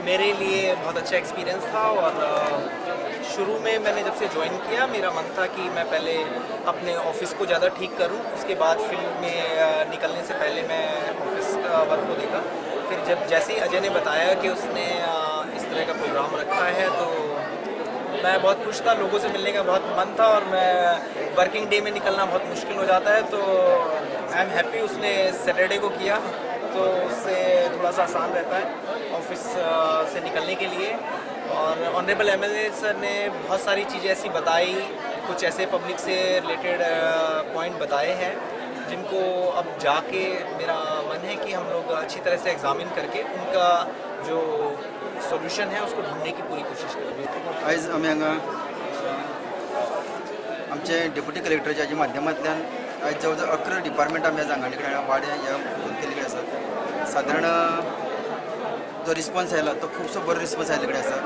मेरे लिए बहुत अच्छा एक्सपीरियंस था और शुरू में मैंने जब से ज्वाइन किया मेरा मन था कि मैं पहले अपने ऑफिस को ज़्यादा ठीक करूं, उसके बाद फिल्म में निकलने से पहले मैं ऑफिस वर्क को देखा। फिर जब जैसे ही अजय ने बताया कि उसने इस तरह का प्रोग्राम रखा है तो मैं बहुत खुश था। लोगों से मिलने का बहुत मन था और मैं वर्किंग डे में निकलना बहुत मुश्किल हो जाता है, तो आई एम हैप्पी उसने सैटरडे को किया, तो उससे थोड़ा सा आसान रहता है ऑफिस से निकलने के लिए। और ऑनरेबल एमएलए सर ने बहुत सारी चीज़ें ऐसी बताई, कुछ ऐसे पब्लिक से रिलेटेड पॉइंट बताए हैं जिनको अब जाके मेरा मन है कि हम लोग अच्छी तरह से एग्जामिन करके उनका जो सोल्यूशन है उसको ढूंढने की पूरी कोशिश करेंगे। आयज आमी हांगा आमचे डेप्युटी कलेक्टराच्या माध्यमांतल्यान आयज जवळ जवळ 11 डिपार्टमेंट आमी हांगाडे कडेन वाडे ह्या केल्ले आसा। सादारण जो रिस्पॉन्स आयला तो खूबसो बरो रिस्पॉन्स आयले कडेन आसा।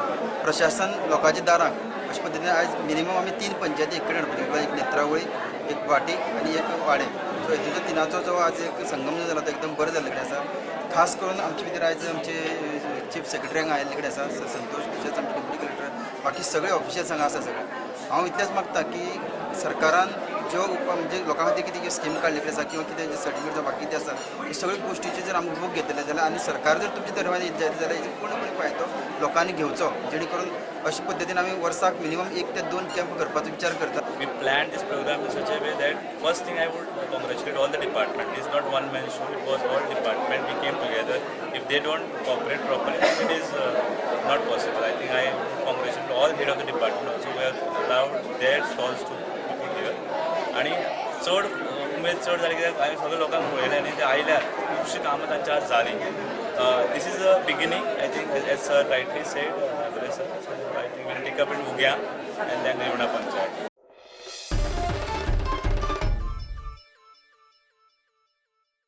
प्रशासन लोकांच्या दाराक अशे पद्दतीन आयज मिनिमम आमी 3 पंचायती एक कडेन हाडपाक, एक नेत्रावळी, एक वाटी आनी एक वाडे, सो हेतूंचो तिनाचो जो आज एक संगम जो जाला तो एकदम बरो जाल्ले कडेन आसा। खास करून आमचे भितर आयज आमचे चीफ सेक्रेटरी हांगा आयिल्ले कडेन आसा, संतोष तशेंच आमचे डेप्युटी कलेक्टर, बाकी सगळे ऑफिशियल्स हांगा आसा सगळे। हांव इतलेंच मागता की सरकारान ज्यो म्हणजे लोकां खातीर कितें कितें स्कीम काडलेली आसा किंवा कितें सर्टिफिकेट जावं बाकी कितें आसा हे सगळे गोश्टीचे जर आमी उपयोग घेतले जाल्यार आनी सरकार जर तुमचे धर्मान जाय जाल्यार हेजो पूर्णपणे फायदो लोकांनी घेवचो, जेणे करून अशे पद्दतीन आमी वर्साक मिनिमम 1 ते 2 कॅम्प करपाचो विचार करता। We planned this program in such a way that first thing I would congratulate all the department. It's not one man show, it was all department. We came together. If they don't cooperate properly, it is not possible. I think I congratulate all head of the department also who have allowed their stalls to be put here. आणि चड उमेद चड जाली कित्याक हांवें सगळ्या लोकांक पळयलें आनी ते आयल्यार खुबशीं कामां तांची आज जाली। This is a beginning, I think, as sir rightly said, sir, I think we'll take up in Ugya and then Revanapan.